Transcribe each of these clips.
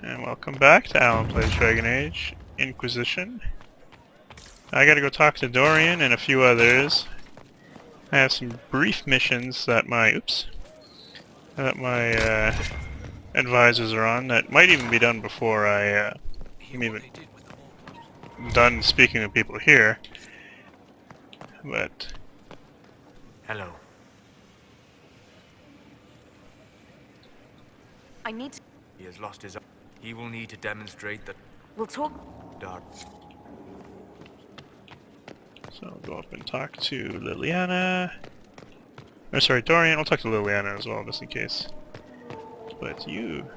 And welcome back to Allan Plays Dragon Age Inquisition. I gotta go talk to Dorian and a few others. I have some brief missions that my advisors are on that might even be done before I'm even done speaking with people here. But Hello. I need to... He has lost his... He will need to demonstrate that... We'll talk... Dark... so I'll go up and talk to Liliana. Or sorry, Dorian. I'll talk to Liliana as well, just in case. But you...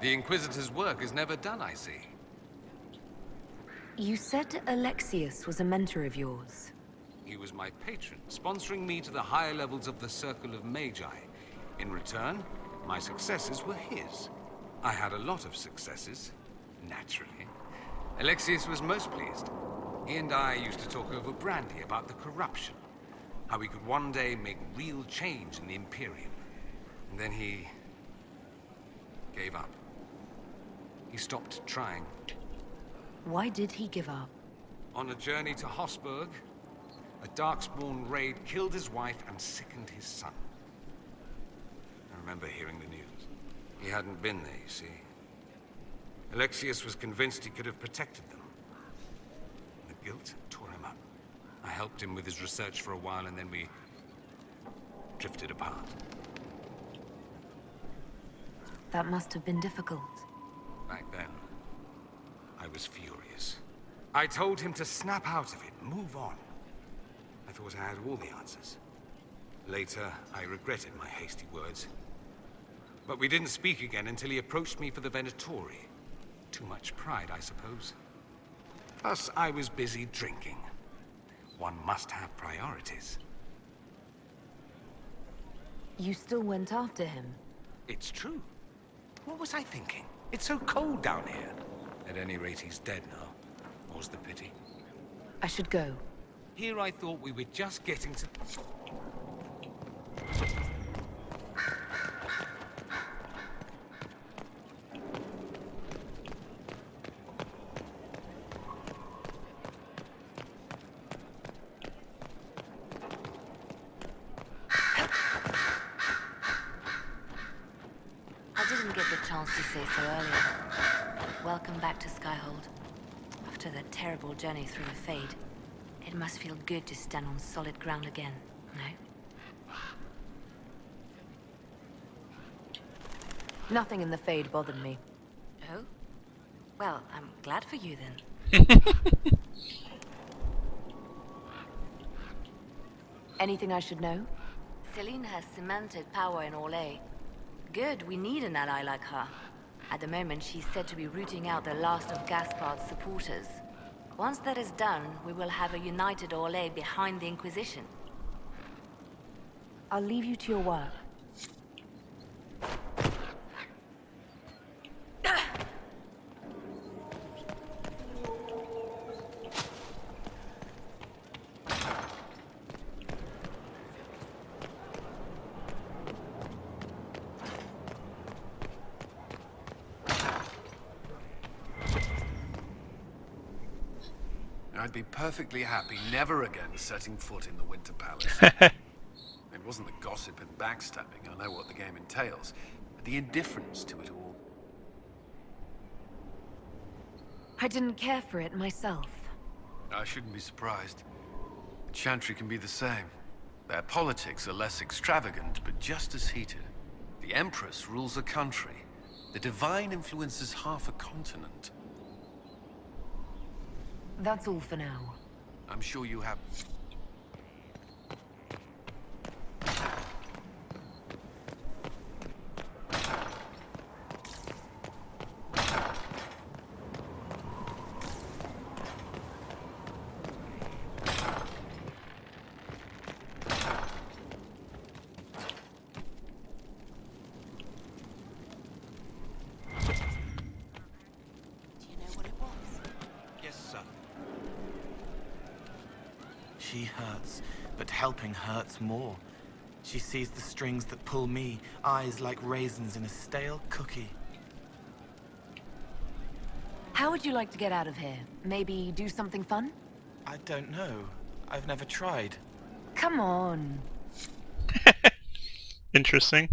The Inquisitor's work is never done, I see. You said Alexius was a mentor of yours. He was my patron, sponsoring me to the higher levels of the Circle of Magi. In return, my successes were his. I had a lot of successes, naturally. Alexius was most pleased. He and I used to talk over brandy about the corruption, how we could one day make real change in the Imperium. And then he... gave up. He stopped trying. Why did he give up? On a journey to Hosburg, a Darkspawn raid killed his wife and sickened his son. I remember hearing the news. He hadn't been there, you see. Alexius was convinced he could have protected them. The guilt tore him up. I helped him with his research for a while, and then we drifted apart. That must have been difficult. Back then, I was furious. I told him to snap out of it, move on. I thought I had all the answers. Later, I regretted my hasty words. But we didn't speak again until he approached me for the Venatori. Too much pride, I suppose. Plus, I was busy drinking. One must have priorities. You still went after him? It's true. What was I thinking? It's so cold down here. At any rate, he's dead now. More's the pity. I should go. Here I thought we were just getting to... I didn't get the chance to say so earlier. Welcome back to Skyhold. After that terrible journey through the Fade, it must feel good to stand on solid ground again, no? Nothing in the Fade bothered me. Oh? Well, I'm glad for you then. Anything I should know? Celine has cemented power in Orlais. Good, we need an ally like her. At the moment, she's said to be rooting out the last of Gaspard's supporters. Once that is done, we will have a united Orlais behind the Inquisition. I'll leave you to your work. I'd be perfectly happy never again setting foot in the Winter Palace. It wasn't the gossip and backstabbing, I know what the game entails, but the indifference to it all. I didn't care for it myself. I shouldn't be surprised. Chantry can be the same. Their politics are less extravagant, but just as heated. The Empress rules a country. The Divine influences half a continent. That's all for now. I'm sure you have... She hurts, but helping hurts more. She sees the strings that pull me, eyes like raisins in a stale cookie. How would you like to get out of here? Maybe do something fun? I don't know. I've never tried. Come on. Interesting.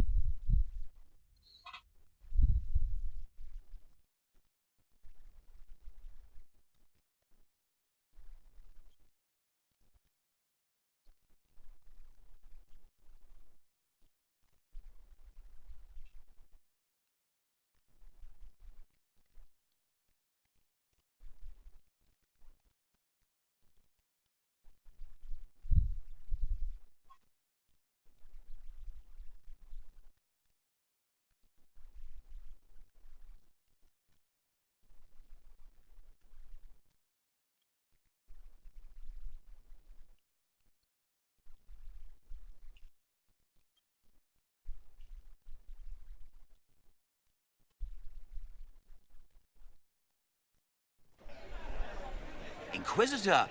Inquisitor,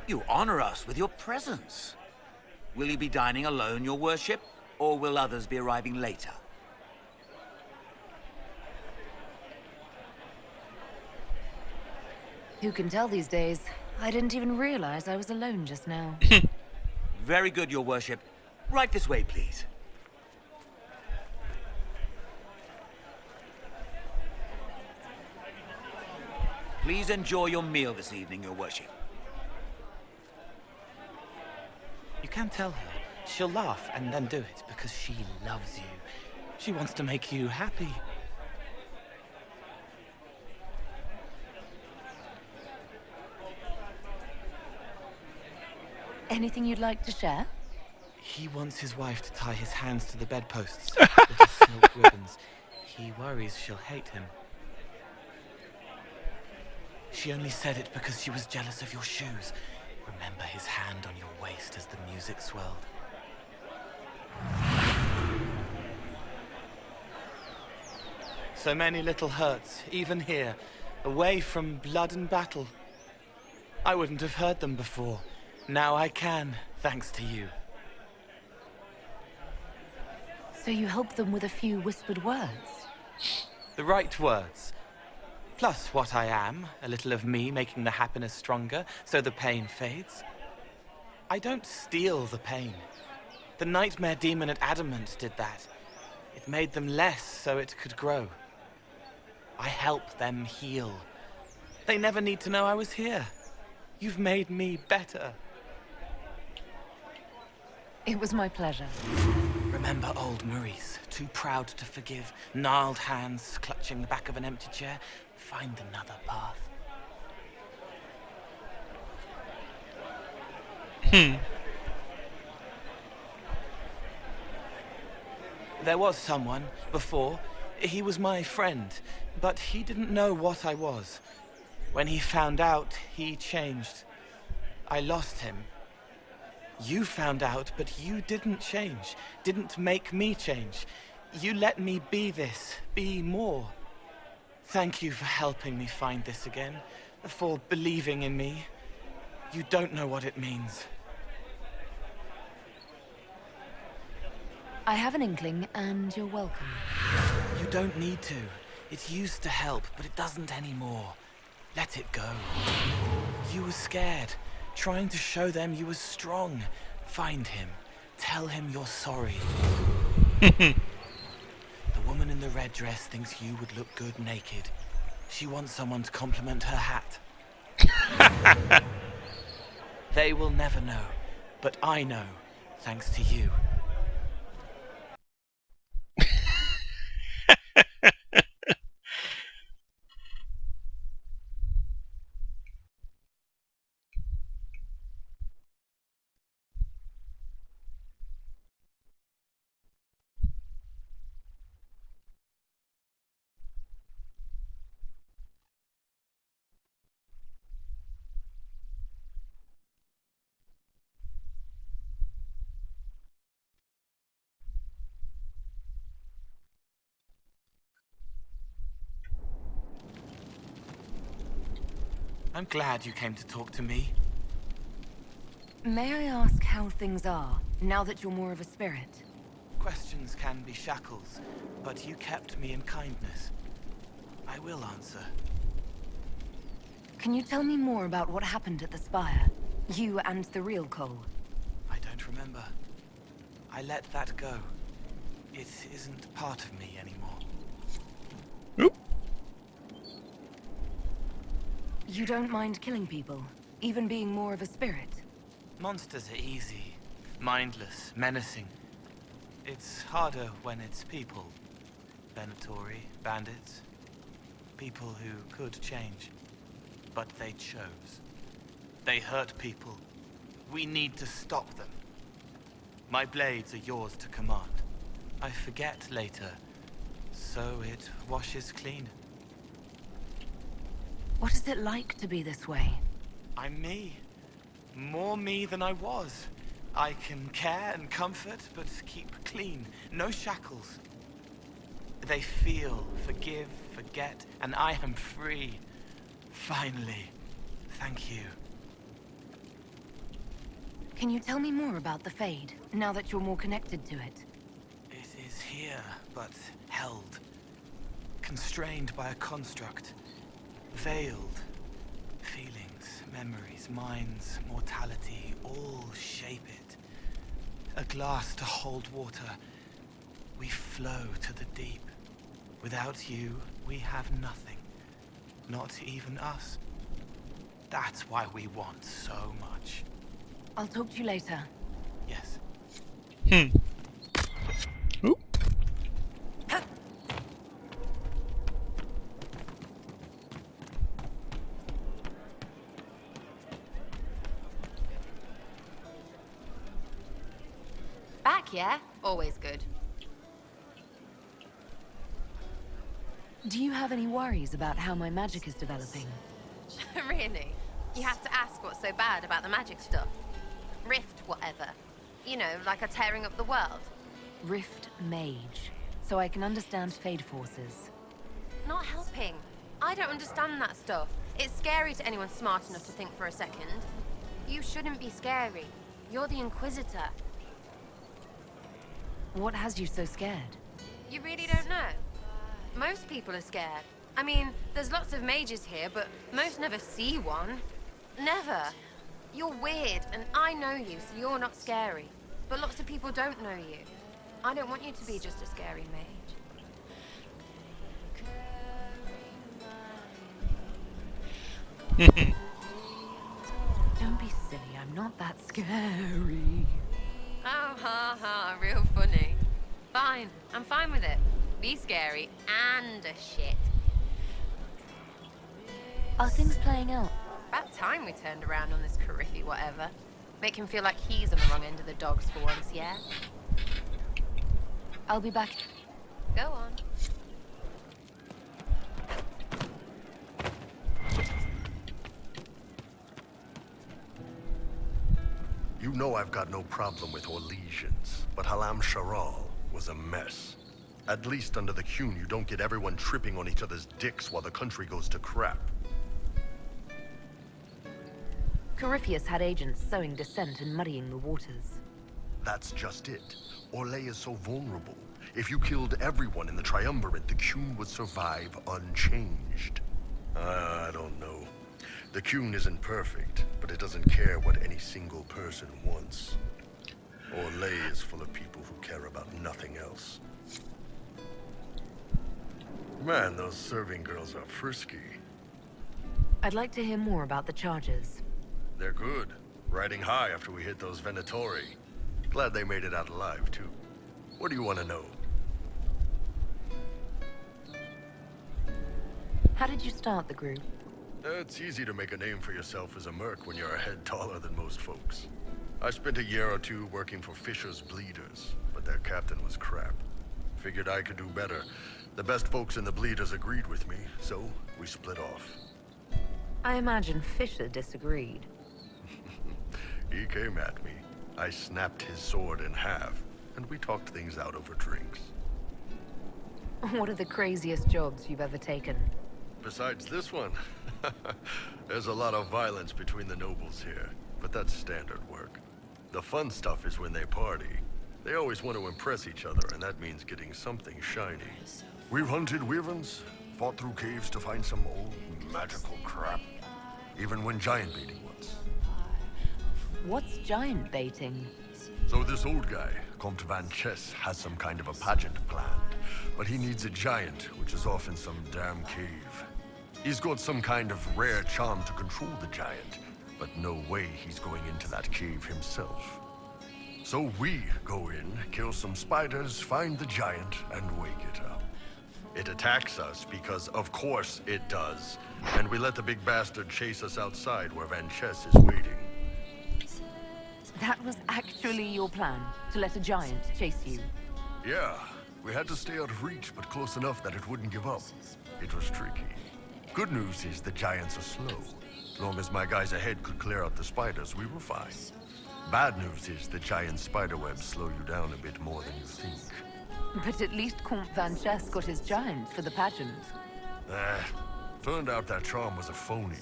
you honor us with your presence. Will you be dining alone, your worship, or will others be arriving later? Who can tell these days? I didn't even realize I was alone just now. Very good, your worship. Right this way, please. Please enjoy your meal this evening, your worship. You can tell her. She'll laugh and then do it because she loves you. She wants to make you happy. Anything you'd like to share? He wants his wife to tie his hands to the bedposts with little silk ribbons. He worries she'll hate him. She only said it because she was jealous of your shoes. Remember his hand on your waist as the music swelled. So many little hurts, even here, away from blood and battle. I wouldn't have heard them before. Now I can, thanks to you. So you help them with a few whispered words? The right words. Plus what I am, a little of me making the happiness stronger, so the pain fades. I don't steal the pain. The nightmare demon at Adamant did that. It made them less so it could grow. I help them heal. They never need to know I was here. You've made me better. It was my pleasure. Remember old Maurice, too proud to forgive, gnarled hands clutching the back of an empty chair. Find another path. There was someone before. He was my friend, but he didn't know what I was. When he found out, he changed. I lost him. You found out, but you didn't change. Didn't make me change. You let me be this, be more. Thank you for helping me find this again, for believing in me. You don't know what it means. I have an inkling, and you're welcome. You don't need to. It used to help, but it doesn't anymore. Let it go. You were scared, trying to show them you were strong. Find him. Tell him you're sorry. The woman in the red dress thinks you would look good naked. She wants someone to compliment her hat. They will never know, but I know, thanks to you. I'm glad you came to talk to me. May I ask how things are, now that you're more of a spirit? Questions can be shackles, but you kept me in kindness. I will answer. Can you tell me more about what happened at the Spire? You and the real Cole? I don't remember. I let that go. It isn't part of me anymore. Oop. You don't mind killing people? Even being more of a spirit? Monsters are easy, mindless, menacing. It's harder when it's people. Venatori, bandits. People who could change. But they chose. They hurt people. We need to stop them. My blades are yours to command. I forget later, so it washes clean. What is it like to be this way? I'm me. More me than I was. I can care and comfort, but keep clean. No shackles. They feel, forgive, forget, and I am free. Finally. Thank you. Can you tell me more about the Fade, now that you're more connected to it? It is here, but held. Constrained by a construct. Veiled. Feelings, memories, minds, mortality, all shape it. A glass to hold water. We flow to the deep. Without you, we have nothing. Not even us. That's why we want so much. I'll talk to you later. Yes. Oop. Back, yeah? Always good. Do you have any worries about how my magic is developing? Really? You have to ask what's so bad about the magic stuff. Rift, whatever. You know, like a tearing up the world. Rift Mage, so I can understand Fade forces. Not helping. I don't understand that stuff. It's scary to anyone smart enough to think for a second. You shouldn't be scary. You're the Inquisitor. What has you so scared? You really don't know? Most people are scared. I mean, there's lots of mages here, but most never see one. Never. You're weird, and I know you, so you're not scary. But lots of people don't know you. I don't want you to be just a scary mage. Don't be silly, I'm not that scary. Oh, ha ha, real funny. Fine, I'm fine with it. Be scary and a shit. Are things playing out? About time we turned around on this Cariffy whatever. Make him feel like he's on the wrong end of the dogs for once, yeah? I'll be back. Go on. You know I've got no problem with Orlesians, but Halam Sharal was a mess. At least under the Qun, you don't get everyone tripping on each other's dicks while the country goes to crap. Corypheus had agents sowing dissent and muddying the waters. That's just it. Orlais is so vulnerable. If you killed everyone in the Triumvirate, the Qun would survive unchanged. I don't know. The Qun isn't perfect, but it doesn't care what any single person wants. Orlais is full of people who care about nothing else. Man, those serving girls are frisky. I'd like to hear more about the charges. They're good. Riding high after we hit those Venatori. Glad they made it out alive, too. What do you want to know? How did you start the group? It's easy to make a name for yourself as a merc when you're a head taller than most folks. I spent a year or two working for Fisher's Bleeders, but their captain was crap. Figured I could do better. The best folks in the Bleeders agreed with me, so we split off. I imagine Fisher disagreed. He came at me. I snapped his sword in half, and we talked things out over drinks. What are the craziest jobs you've ever taken? Besides this one, there's a lot of violence between the nobles here, but that's standard work. The fun stuff is when they party. They always want to impress each other, and that means getting something shiny. We've hunted wyverns, fought through caves to find some old magical crap. Even went giant baiting once. What's giant baiting? So this old guy, Comte Van Chess, has some kind of a pageant planned. But he needs a giant, which is off in some damn cave. He's got some kind of rare charm to control the giant, but no way he's going into that cave himself. So we go in, kill some spiders, find the giant, and wake it up. It attacks us because, of course, it does. And we let the big bastard chase us outside where Van Chess is waiting. That was actually your plan, to let a giant chase you. Yeah, we had to stay out of reach, but close enough that it wouldn't give up. It was tricky. Good news is the giants are slow. As long as my guys ahead could clear out the spiders, we were fine. Bad news is the giant spiderwebs slow you down a bit more than you think. But at least Comte Van Chess got his giant for the pageant. Turned out that charm was a phony.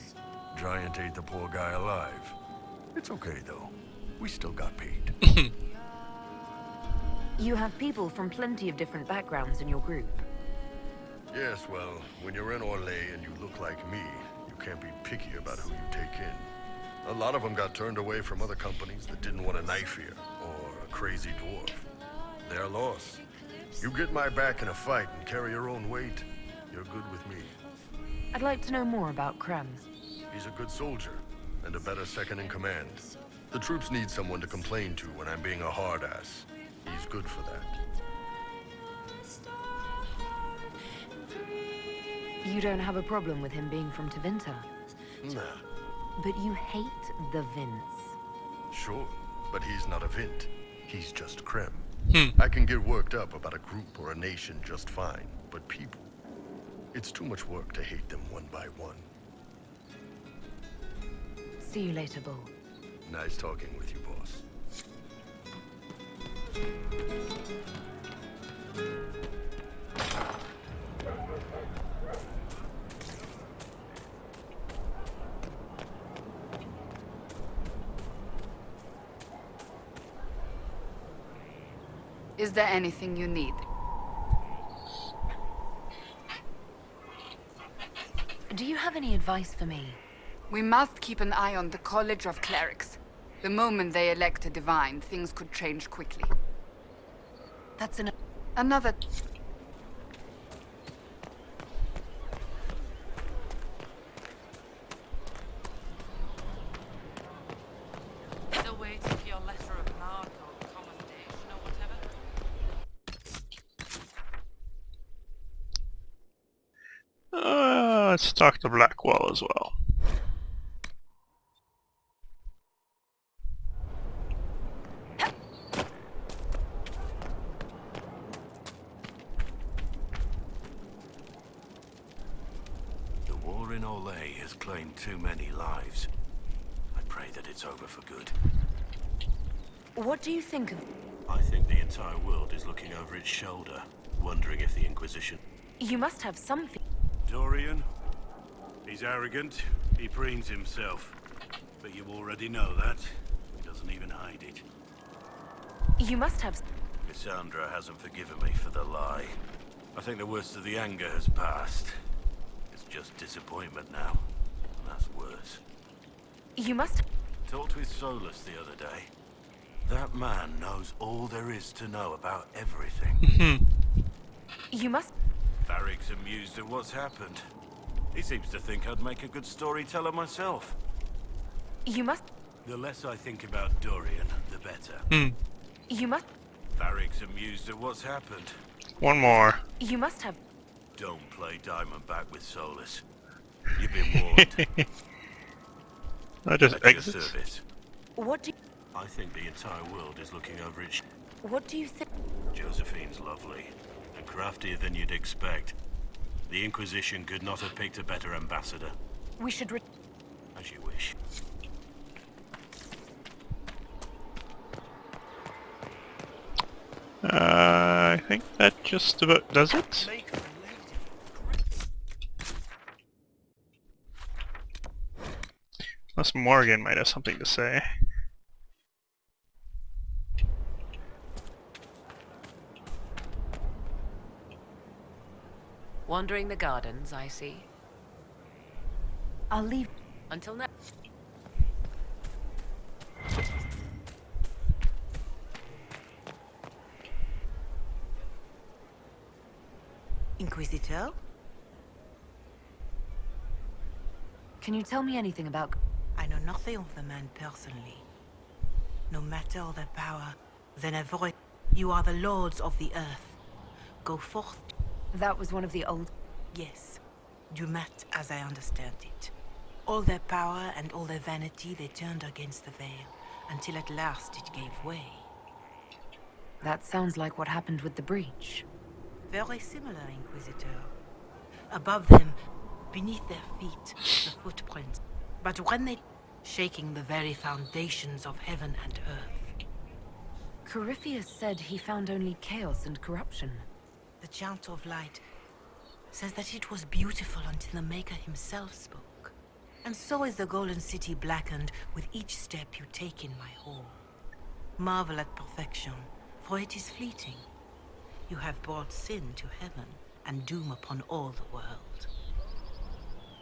Giant ate the poor guy alive. It's okay, though. We still got paid. You have people from plenty of different backgrounds in your group. Yes, well, when you're in Orlais and you look like me, you can't be picky about who you take in. A lot of them got turned away from other companies that didn't want a knife here, or a crazy dwarf. Their loss. You get my back in a fight and carry your own weight, you're good with me. I'd like to know more about Krem. He's a good soldier, and a better second in command. The troops need someone to complain to when I'm being a hard-ass. He's good for that. You don't have a problem with him being from Tevinter? Nah. But you hate the Vince. Sure, but he's not a Vint. He's just Krem. I can get worked up about a group or a nation just fine, but people... It's too much work to hate them one by one. See you later, Bull. Nice talking with you, boss. Is there anything you need? Do you have any advice for me? We must keep an eye on the College of Clerics. The moment they elect a divine, things could change quickly. That's Another... Still waiting for your letter of marque or commendation or whatever? Let's talk to Blackwall as well. The war in Orlais has claimed too many lives. I pray that it's over for good. What do you think of... I think the entire world is looking over its shoulder, wondering if the Inquisition... You must have something... Dorian? He's arrogant. He preens himself. But you already know that. He doesn't even hide it. You must have... Cassandra hasn't forgiven me for the lie. I think the worst of the anger has passed. It's just disappointment now. And that's worse. You must... Talked with Solus the other day. That man knows all there is to know about everything. You must... Varric's amused at what's happened. He seems to think I'd make a good storyteller myself. You must... The less I think about Dorian, the better. You must... Varric's amused at what's happened. One more. You must have... Don't play Diamondback with Solus. You've been warned. I just At your exit. service. What do you... I think the entire world is looking over its... What do you think... Josephine's lovely, and craftier than you'd expect. The Inquisition could not have picked a better ambassador. We should... As you wish. I think that just about does it. Unless Morgan might have something to say. Wandering the gardens, I see. I'll leave. Until now. Inquisitor? Can you tell me anything about... I know nothing of the man personally. No matter their power, then avoid. You are the lords of the earth. Go forth. That was one of the old... Yes. Dumat, as I understand it. All their power and all their vanity they turned against the veil, until at last it gave way. That sounds like what happened with the breach. Very similar, Inquisitor. Above them, beneath their feet, the footprints. But when they... shaking the very foundations of heaven and earth. Corypheus said he found only chaos and corruption. The Chant of Light says that it was beautiful until the Maker himself spoke. And so is the Golden City blackened with each step you take in my hall. Marvel at perfection, for it is fleeting. You have brought sin to heaven, and doom upon all the world.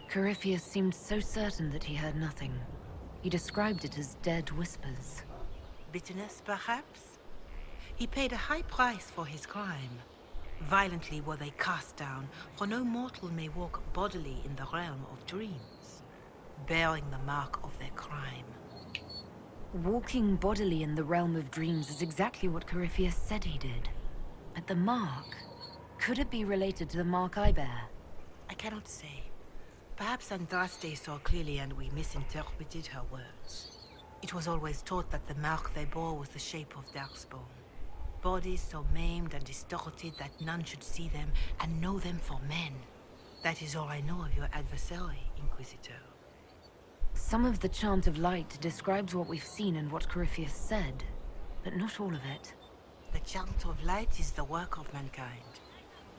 Corypheus seemed so certain that he heard nothing. He described it as dead whispers. Bitterness, perhaps? He paid a high price for his crime. Violently were they cast down, for no mortal may walk bodily in the realm of dreams, bearing the mark of their crime. Walking bodily in the realm of dreams is exactly what Corypheus said he did. But the mark... could it be related to the mark I bear? I cannot say. Perhaps Andraste saw clearly and we misinterpreted her words. It was always taught that the mark they bore was the shape of Darkspawn. Bodies so maimed and distorted that none should see them and know them for men. That is all I know of your adversary, Inquisitor. Some of the Chant of Light describes what we've seen and what Corypheus said, but not all of it. The Chant of Light is the work of mankind.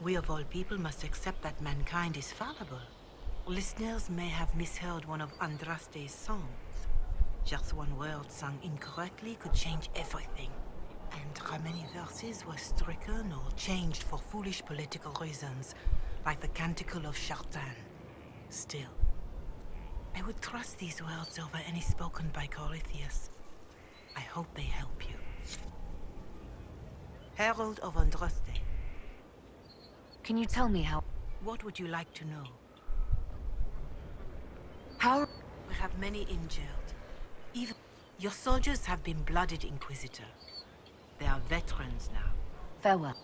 We of all people must accept that mankind is fallible. Listeners may have misheard one of Andraste's songs. Just one word sung incorrectly could change everything. And how many verses were stricken or changed for foolish political reasons, like the Canticle of Chartan. Still, I would trust these words over any spoken by Corypheus. I hope they help you. Herald of Andraste. Can you tell me how... What would you like to know? How... We have many injured. Even... Your soldiers have been blooded, Inquisitor. They are veterans now. Farewell.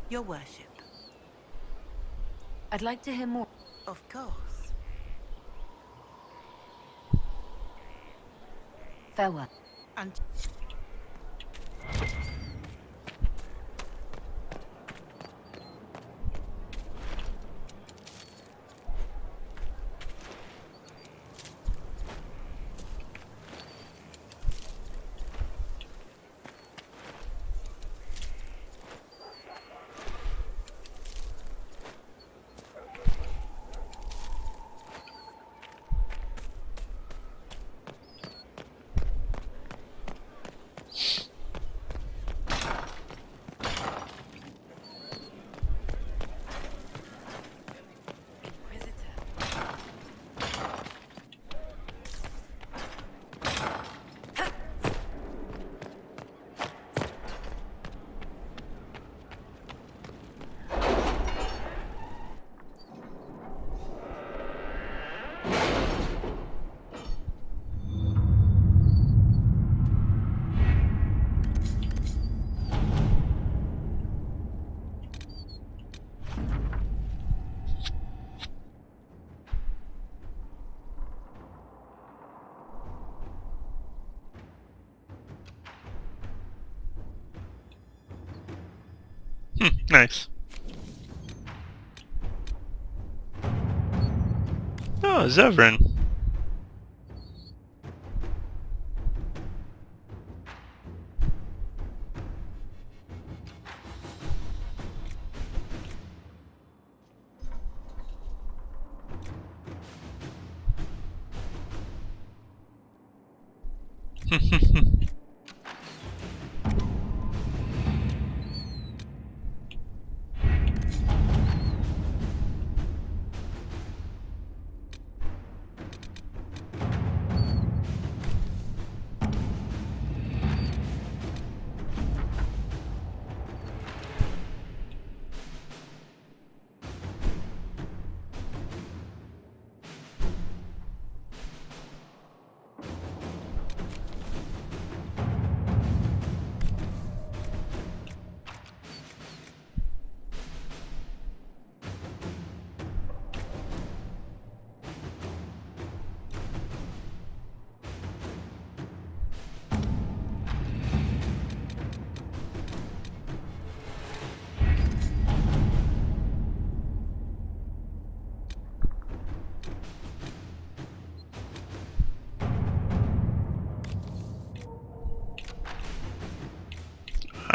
Your worship. I'd like to hear more. Of course. Farewell. And... Nice. Oh, Zevran.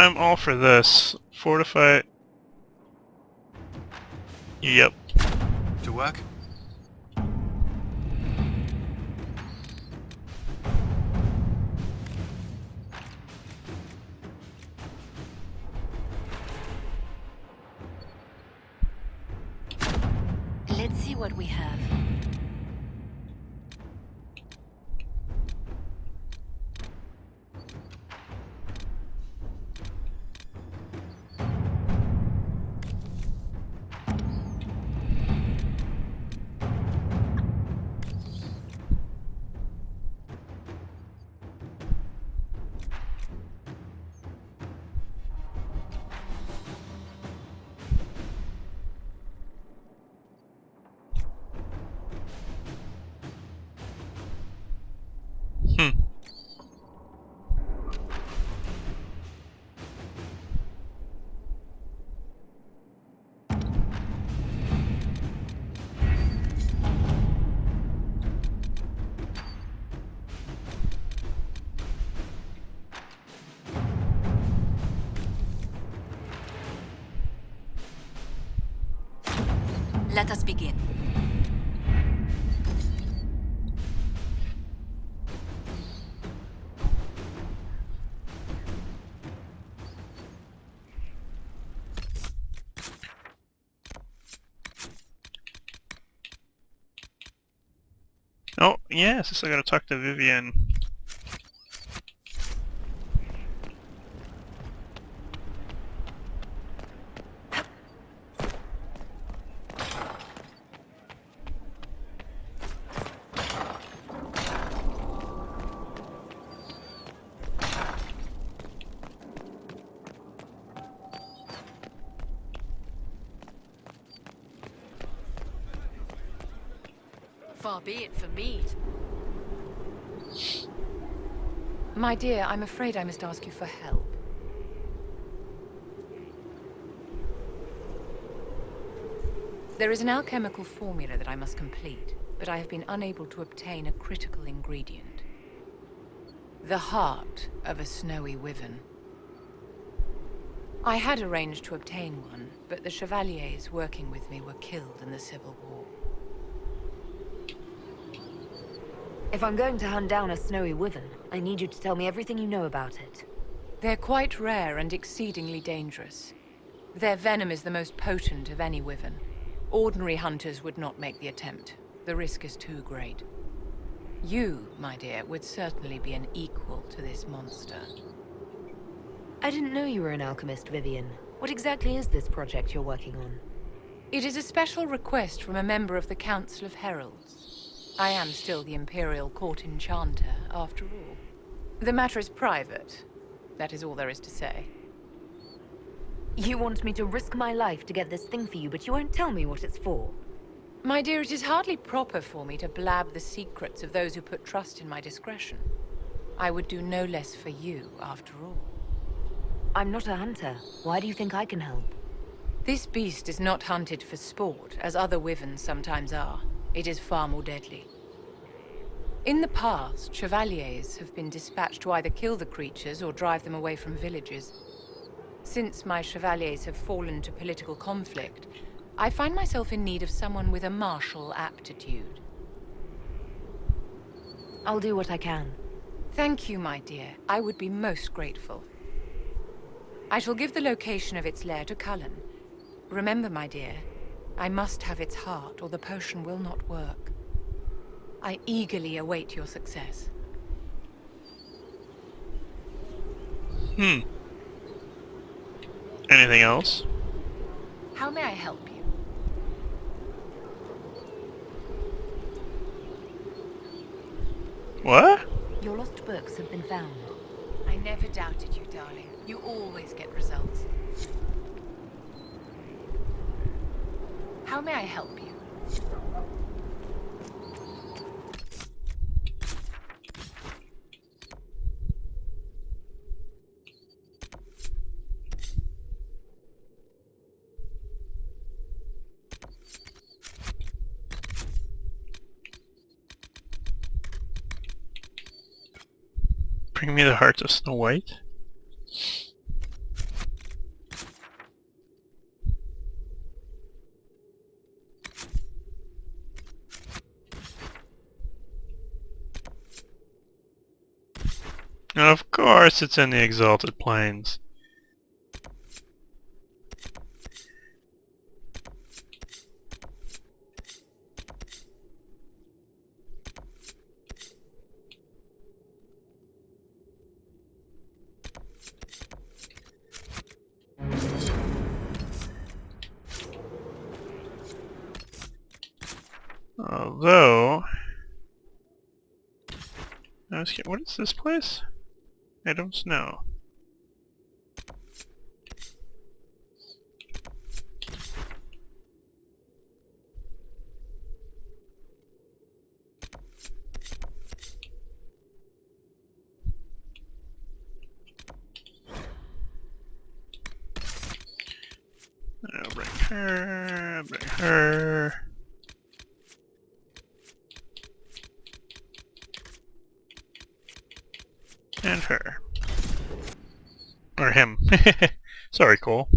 I'm all for this. Fortify. Yep. To work? Let's see what we have. Let us begin. Oh, yes, I still gotta talk to Vivian. Far be it for me. My dear, I'm afraid I must ask you for help. There is an alchemical formula that I must complete, but I have been unable to obtain a critical ingredient. The heart of a snowy wyvern. I had arranged to obtain one, but the chevaliers working with me were killed in the Civil War. If I'm going to hunt down a snowy wyvern, I need you to tell me everything you know about it. They're quite rare and exceedingly dangerous. Their venom is the most potent of any wyvern. Ordinary hunters would not make the attempt. The risk is too great. You, my dear, would certainly be an equal to this monster. I didn't know you were an alchemist, Vivian. What exactly is this project you're working on? It is a special request from a member of the Council of Heralds. I am still the Imperial Court Enchanter, after all. The matter is private. That is all there is to say. You want me to risk my life to get this thing for you, but you won't tell me what it's for. My dear, it is hardly proper for me to blab the secrets of those who put trust in my discretion. I would do no less for you, after all. I'm not a hunter. Why do you think I can help? This beast is not hunted for sport, as other wyverns sometimes are. It is far more deadly. In the past, chevaliers have been dispatched to either kill the creatures or drive them away from villages. Since my chevaliers have fallen to political conflict, I find myself in need of someone with a martial aptitude. I'll do what I can. Thank you, my dear. I would be most grateful. I shall give the location of its lair to Cullen. Remember, my dear, I must have its heart, or the potion will not work. I eagerly await your success. Anything else? How may I help you? What? Your lost books have been found. I never doubted you, darling. You always get results. How may I help you? Bring me the heart of Snow White. Of course it's in the Exalted Plains. Although... what is this place? I don't know. I'll bring her, bring her. And her. Or him. Sorry, Cole.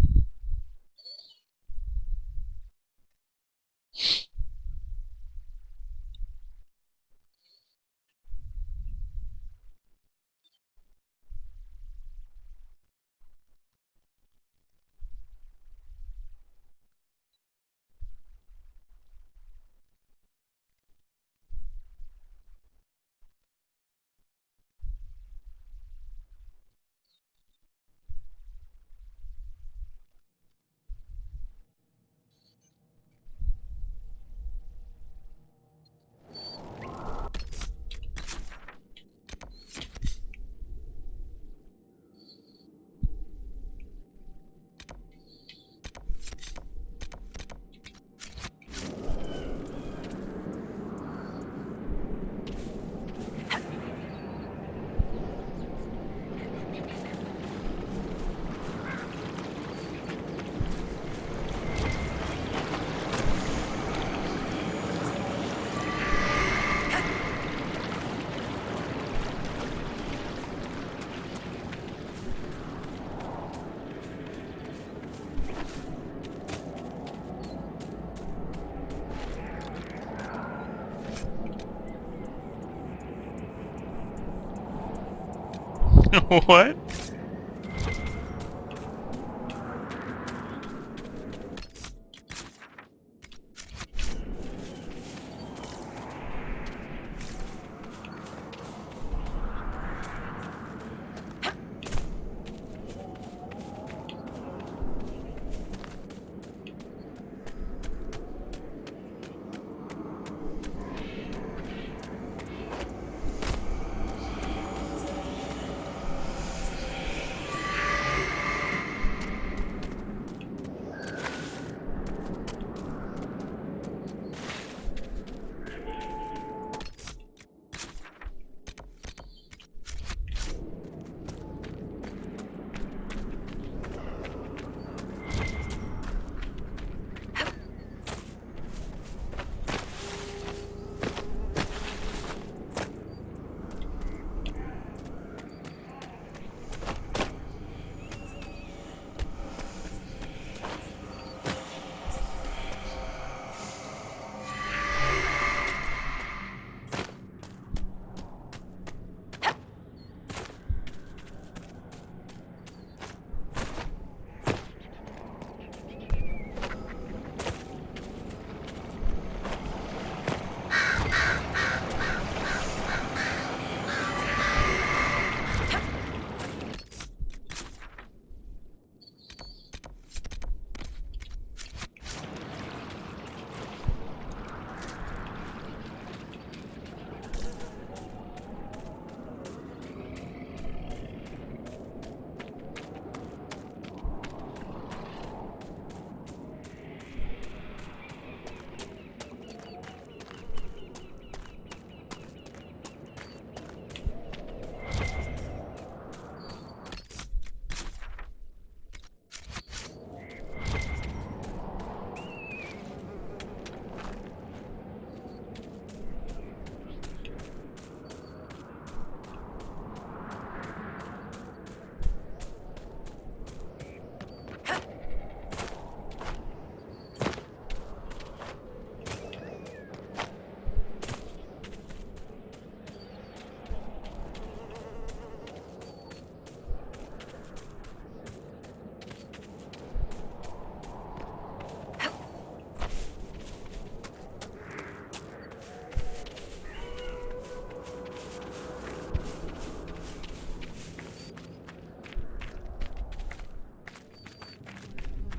What?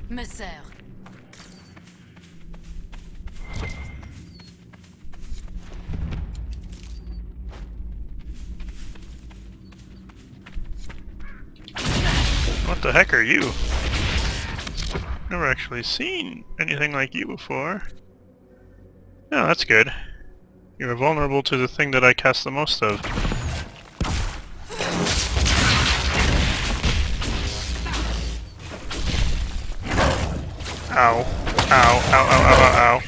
Messer. What the heck are you? Never actually seen anything like you before. Oh, that's good. You're vulnerable to the thing that I cast the most of. Ow. Ow, ow, ow, ow, ow, ow.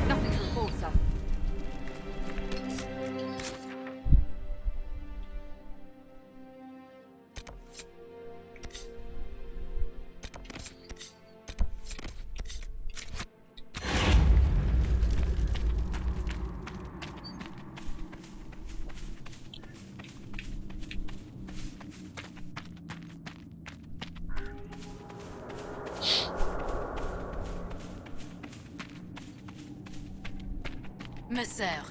Nothing to report, sir. Messer.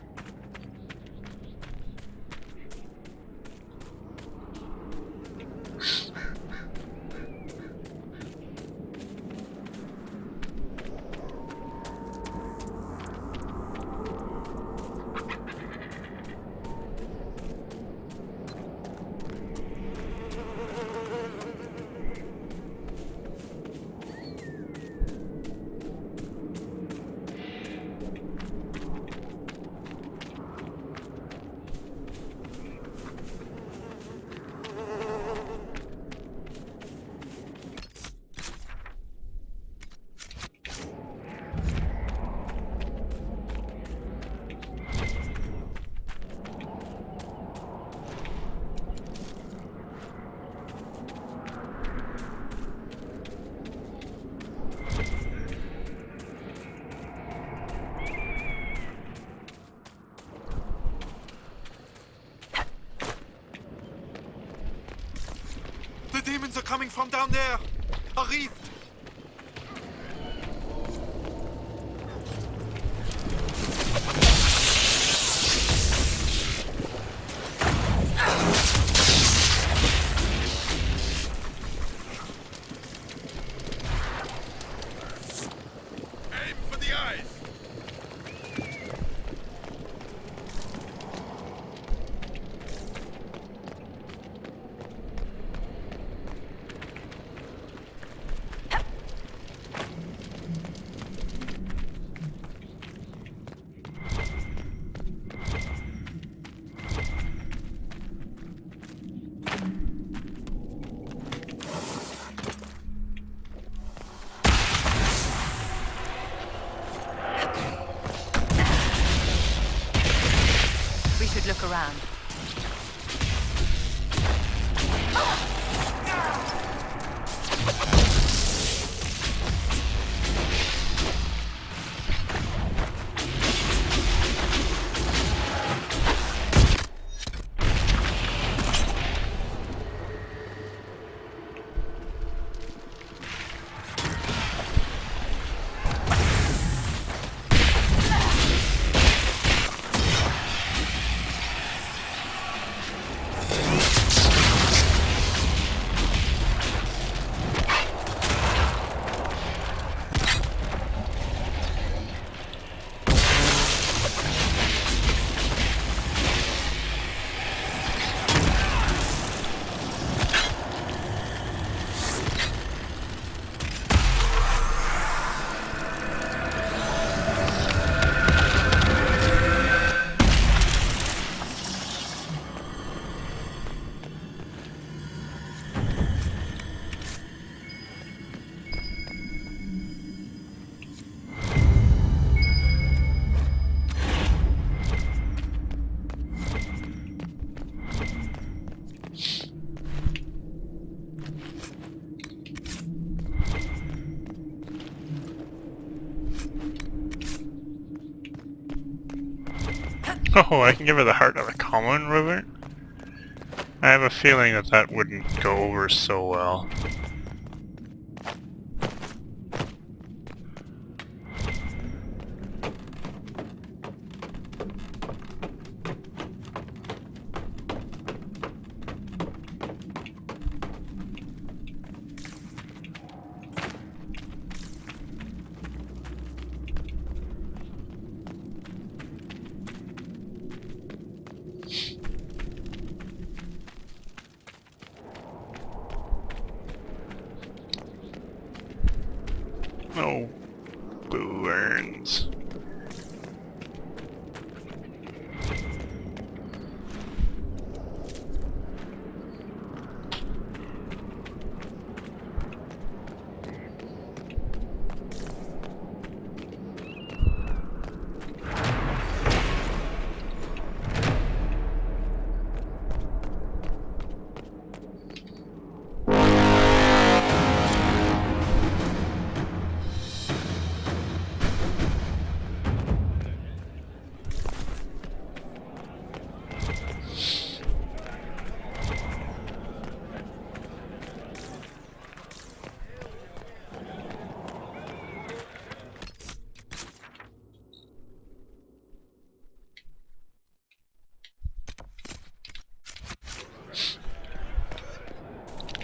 The demons are coming from down there! A rift! Aim for the eyes! We should look around. Oh, I can give her the heart of a common wyvern? I have a feeling that that wouldn't go over so well. Oh, wyverns.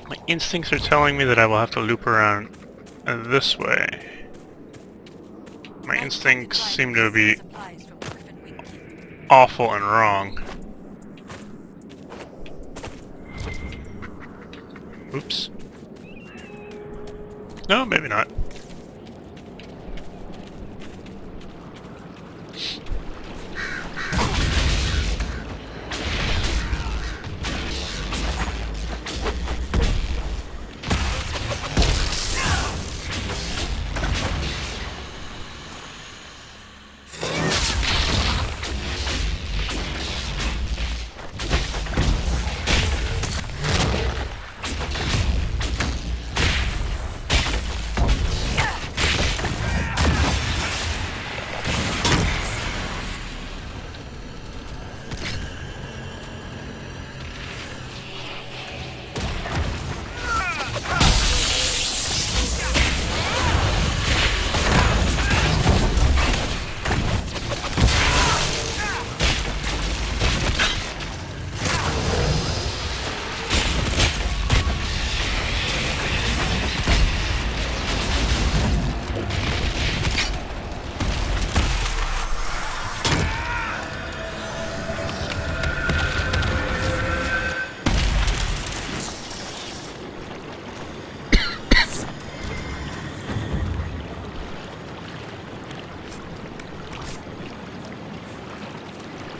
My instincts are telling me that I will have to loop around this way. My instincts seem to be awful and wrong. Oops. No, maybe not.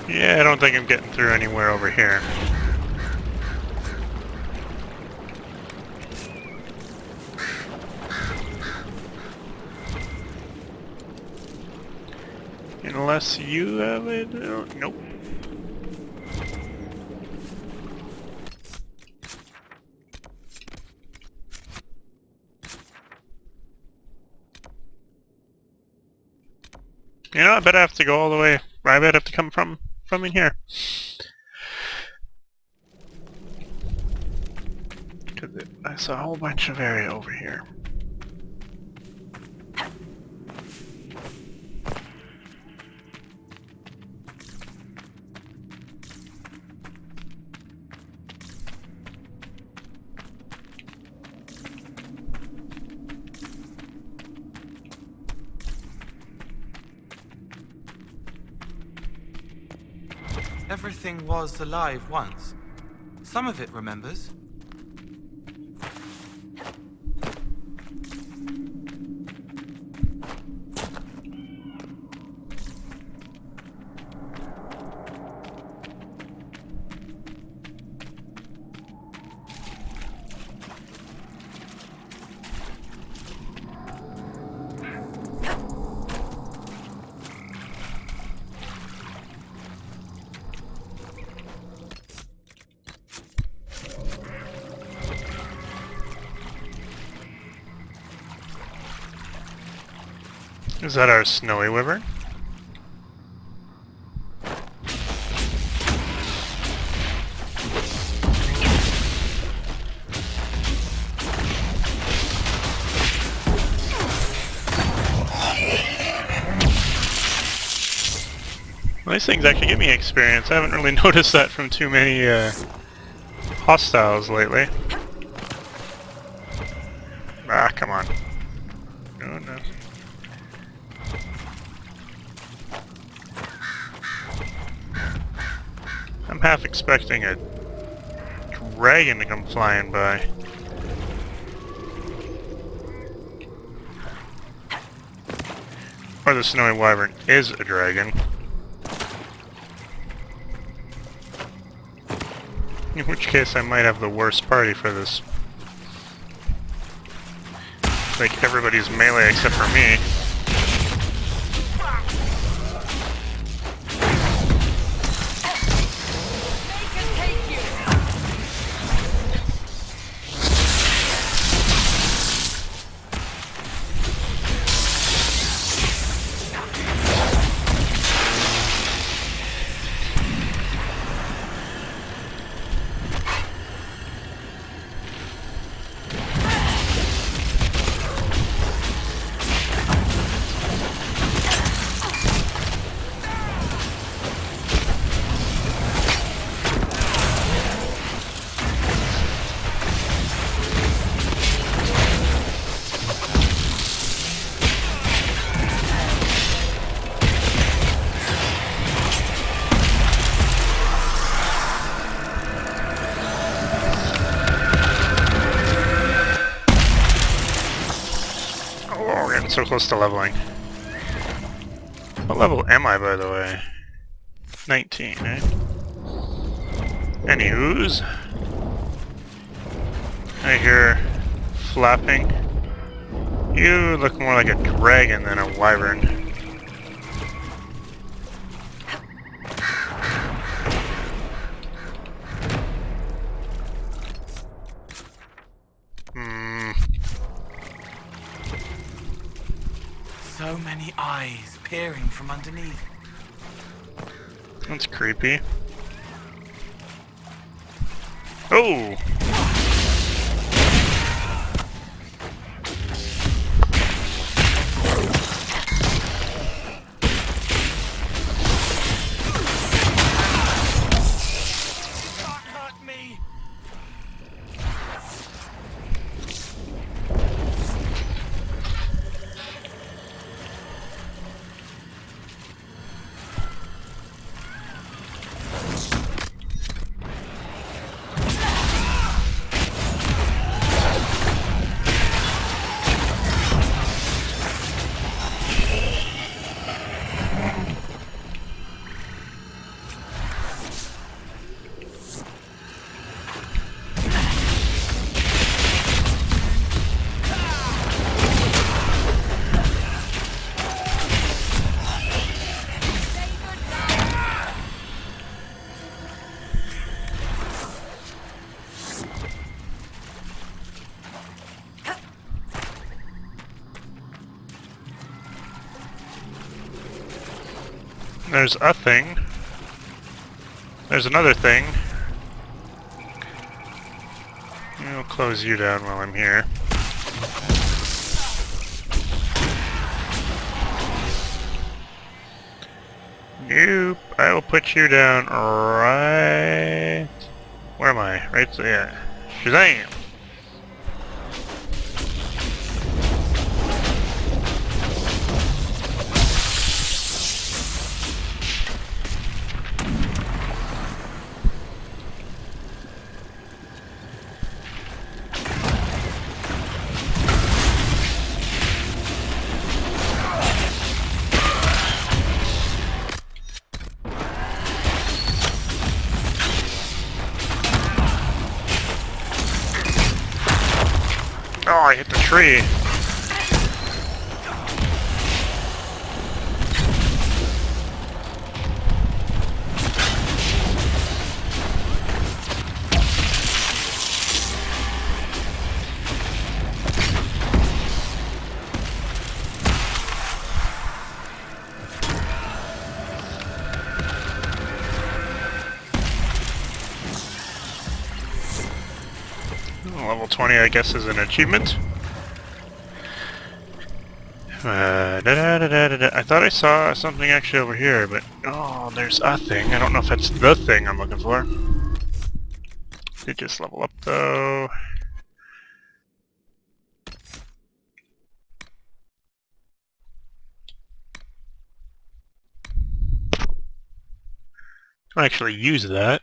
Yeah, I don't think I'm getting through anywhere over here. Unless you have it. Nope. You know, I bet I have to go all the way. I bet I have to come from in here. I saw a whole bunch of area over here. Everything was alive once. Some of it remembers. Is that our snowy wyvern? Well, these things actually give me experience. I haven't really noticed that from too many hostiles lately. Ah, come on. No, no. I'm half expecting a dragon to come flying by. Or the snowy wyvern is a dragon. In which case I might have the worst party for this. Like everybody's melee except for me. So close to leveling. What level am I, by the way? 19, eh? Anywho's. I hear flapping. You look more like a dragon than a wyvern. So many eyes peering from underneath. That's creepy. Oh! There's a thing. There's another thing. I'll close you down while I'm here. Nope. I will put you down right... Where am I? Right there. Shazam! Oh, I hit the tree. Level 20, I guess, is an achievement. I thought I saw something actually over here, but oh, there's a thing. I don't know if that's the thing I'm looking for. Did just level up though. Don't actually use that.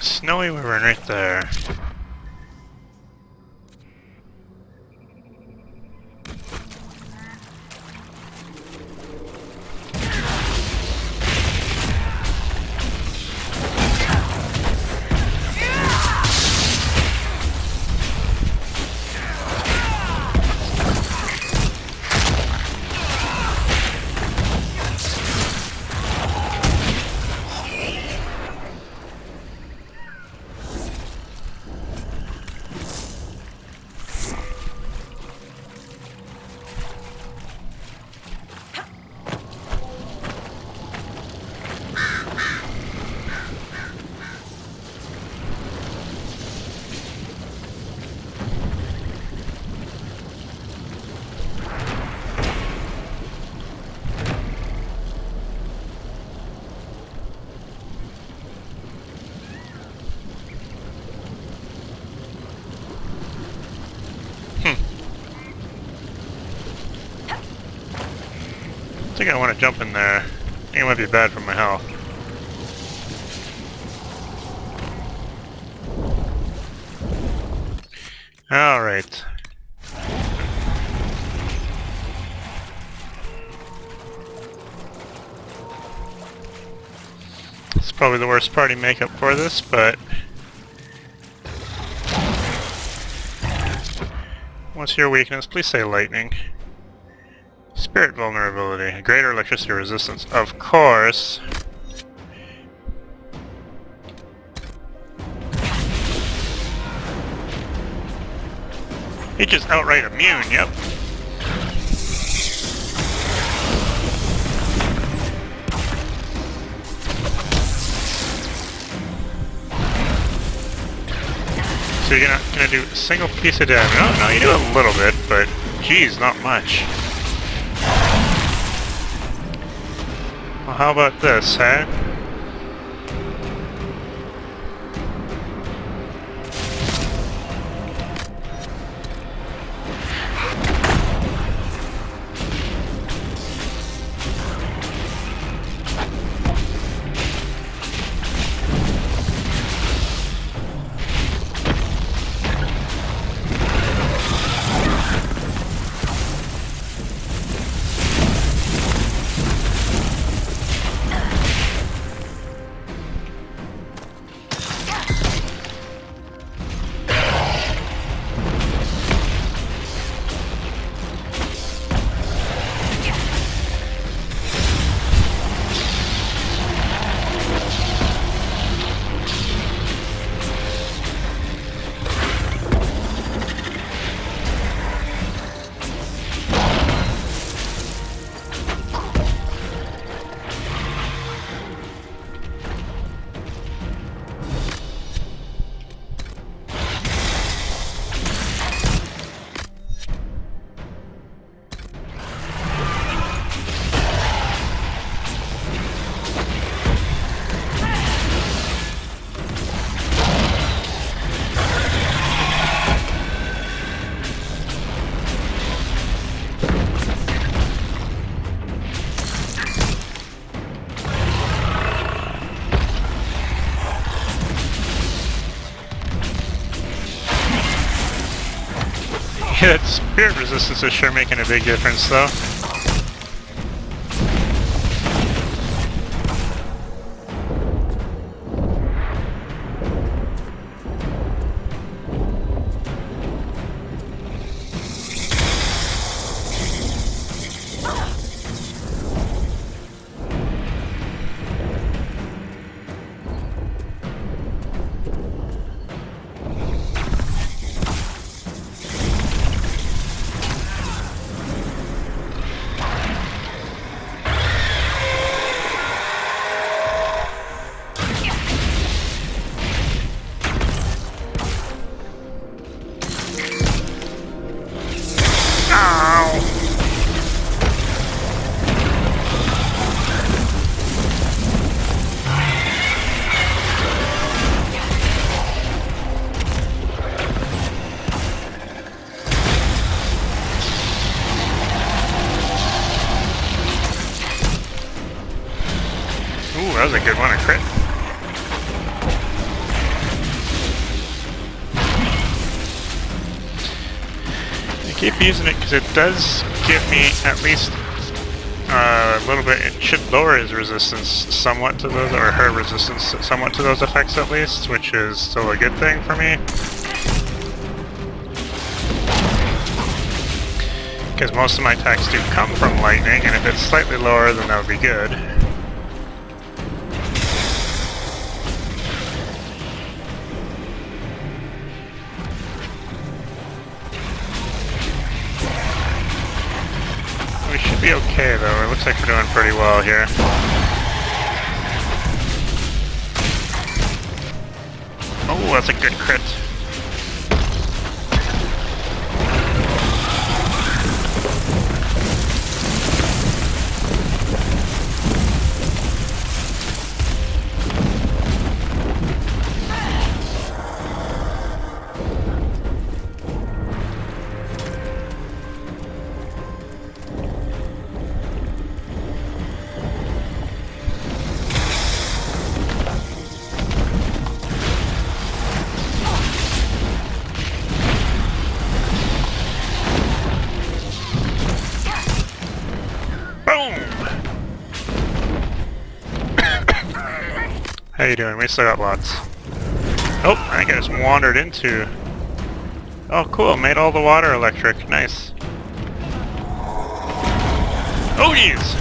Snowy Wyvern right there. I think I want to jump in there. I think it might be bad for my health. Alright. It's probably the worst party makeup for this, but what's your weakness? Please say lightning. Spirit vulnerability, greater electricity resistance, of course. He's just outright immune, yep. So you're not gonna do a single piece of damage. No, you do a little bit, but geez, not much. Well, how about this, huh? Yeah, that spirit resistance is sure making a big difference, though. was a good one, a crit. I keep using it because it does give me at least a little bit. It should lower his resistance somewhat to those, or her resistance somewhat to those effects at least, which is still a good thing for me. Because most of my attacks do come from lightning, and if it's slightly lower, then that would be good. We should be okay though, it looks like we're doing pretty well here. Oh, that's a good crit. How you doing? We still got lots. Oh, I think I just wandered into... Oh, cool. Made all the water electric. Nice. Oh, jeez!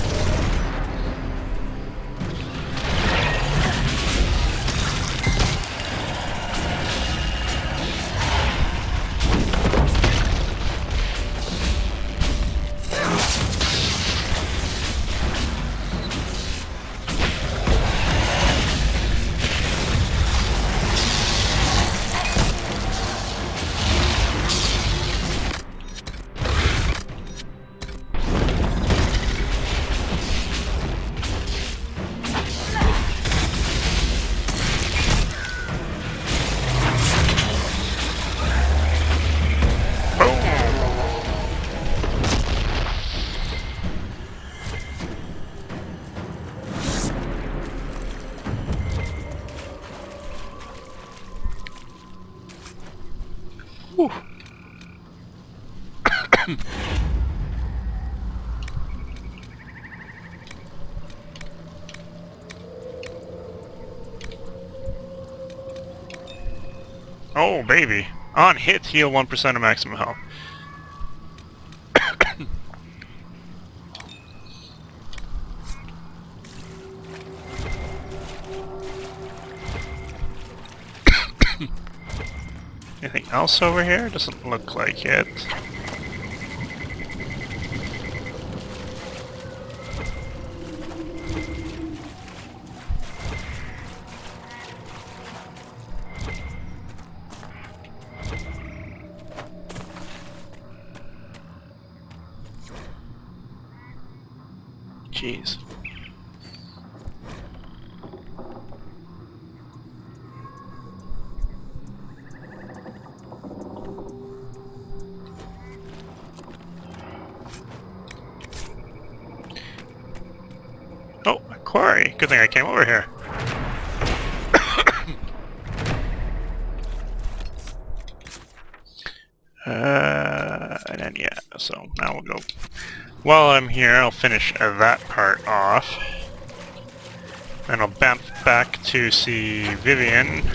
Whew. Oh, baby. On hit, heal 1% of maximum health. Anything else over here? Doesn't look like it. Jeez. Oh, a quarry. Good thing I came over here. And then, yeah, so now we'll go. While I'm here, I'll finish that part off. Then I'll bounce back to see Vivian.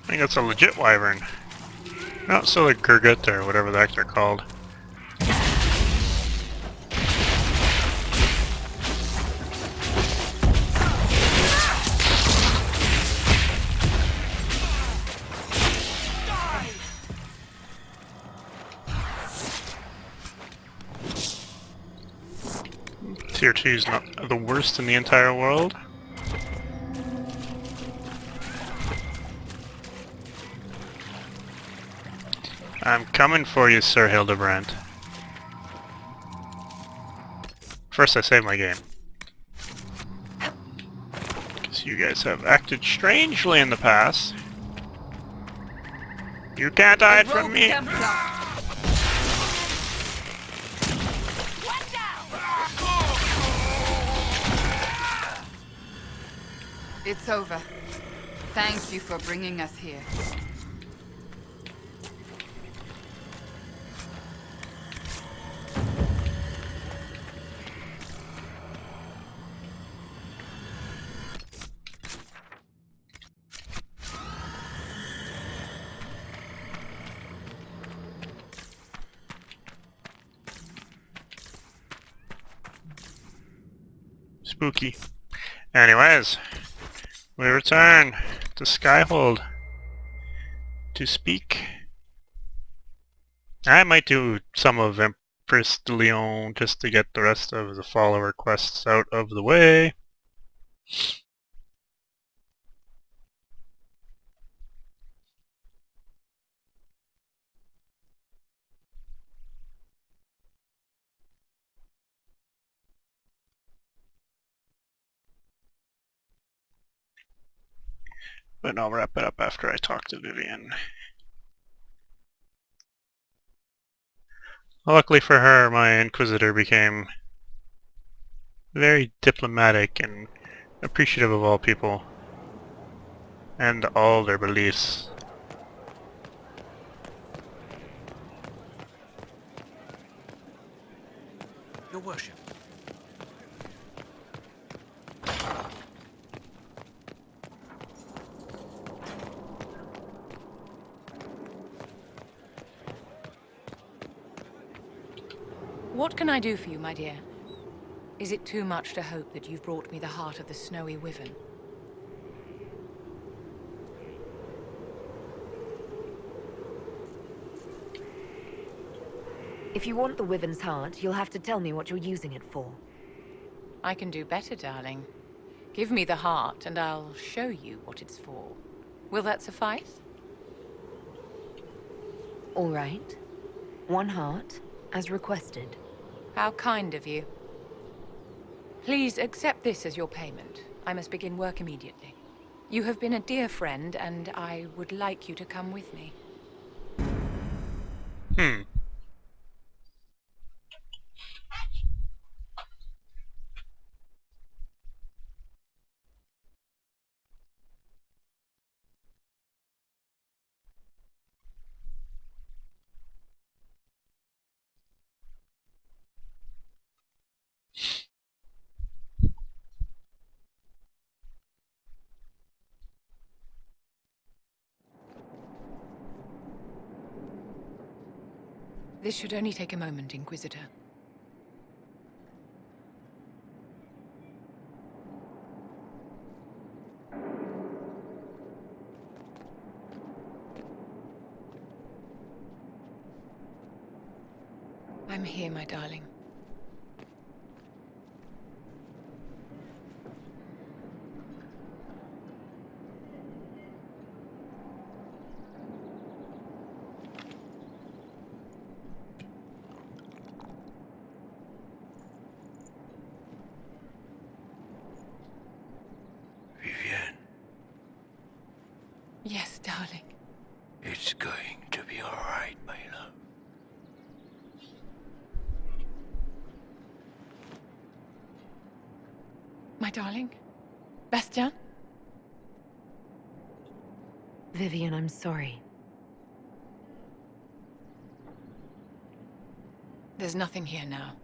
I think that's a legit wyvern. Not so like Gurgut or whatever the heck they're called. Tier 2 is not the worst in the entire world. I'm coming for you, Sir Hildebrand. First I save my game. Because you guys have acted strangely in the past. You can't hide from me! It's over. Thank you for bringing us here. Spooky. Anyways, we return to Skyhold to speak. I might do some of Empress de Leon just to get the rest of the follower quests out of the way. But I'll wrap it up after I talk to Vivian. Luckily for her, my Inquisitor became very diplomatic and appreciative of all people and all their beliefs. Your worship. What can I do for you, my dear? Is it too much to hope that you've brought me the heart of the snowy wyvern? If you want the wyvern's heart, you'll have to tell me what you're using it for. I can do better, darling. Give me the heart, and I'll show you what it's for. Will that suffice? All right. 1 heart, as requested. How kind of you. Please accept this as your payment. I must begin work immediately. You have been a dear friend, and I would like you to come with me. This should only take a moment, Inquisitor. I'm here, my darling. Vivian, Yes, darling. it's going to be alright, my love. My darling? Bastien? Vivian, I'm sorry. There's nothing here now.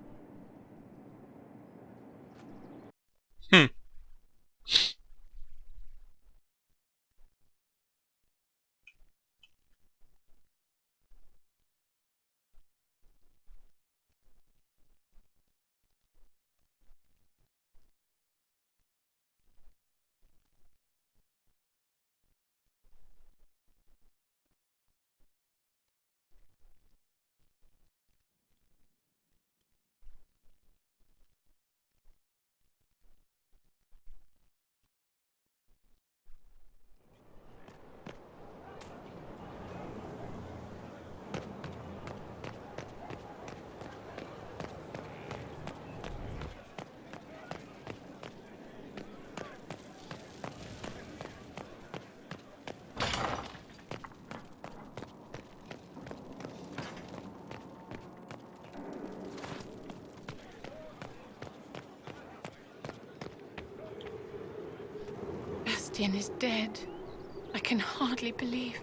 Bastien is dead. I can hardly believe.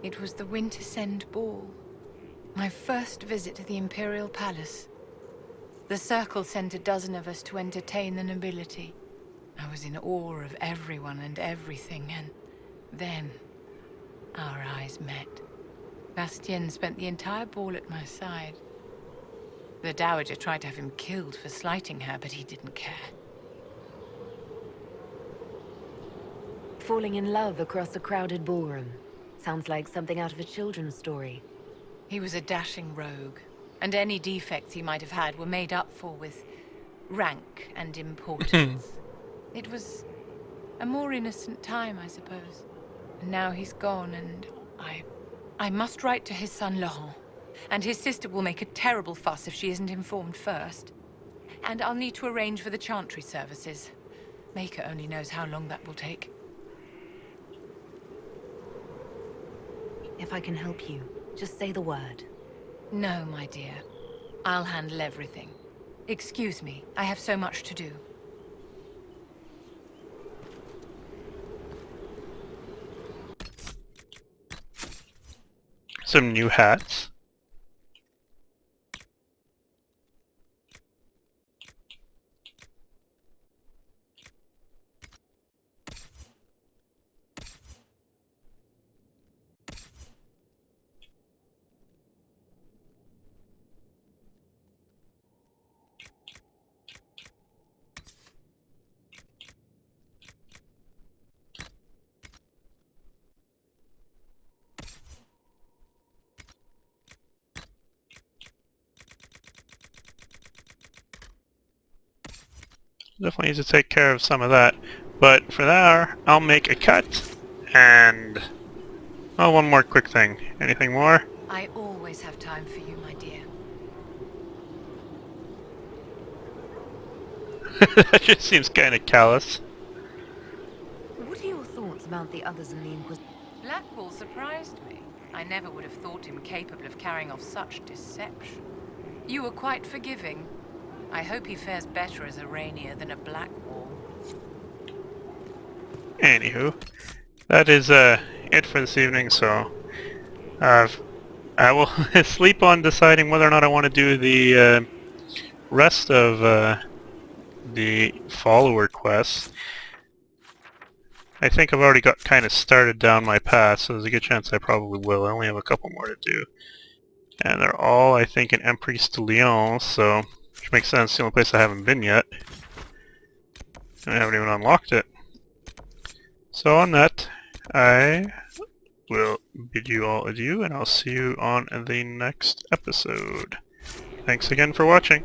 It was the Wintersend Ball. My first visit to the Imperial Palace. The Circle sent a dozen of us to entertain the nobility. I was in awe of everyone and everything, and then our eyes met. Bastien spent the entire ball at my side. The Dowager tried to have him killed for slighting her, but he didn't care. Falling in love across a crowded ballroom. Sounds like something out of a children's story. He was a dashing rogue, and any defects he might have had were made up for with rank and importance. It was a more innocent time, I suppose. And now he's gone, and I must write to his son Laurent. And his sister will make a terrible fuss if she isn't informed first. And I'll need to arrange for the chantry services. Maker only knows how long that will take. If I can help you, just say the word. No, my dear. I'll handle everything. Excuse me, I have so much to do. Some new hats. Definitely need to take care of some of that. But for now, I'll make a cut. And... oh, one more quick thing. Anything more? I always have time for you, my dear. That just seems kind of callous. What are your thoughts about the others in the Inquisition? Blackwall surprised me. I never would have thought him capable of carrying off such deception. You were quite forgiving. I hope he fares better as a Rainier than a Blackwall. Anywho, that is it for this evening, so I will sleep on deciding whether or not I want to do the rest of the follower quests. I think I've already got kind of started down my path, so there's a good chance I probably will. I only have a couple more to do. And they're all, I think, in Emprise de Lyon, so... which makes sense, the only place I haven't been yet. And I haven't even unlocked it. So on that, I will bid you all adieu, and I'll see you on the next episode. Thanks again for watching.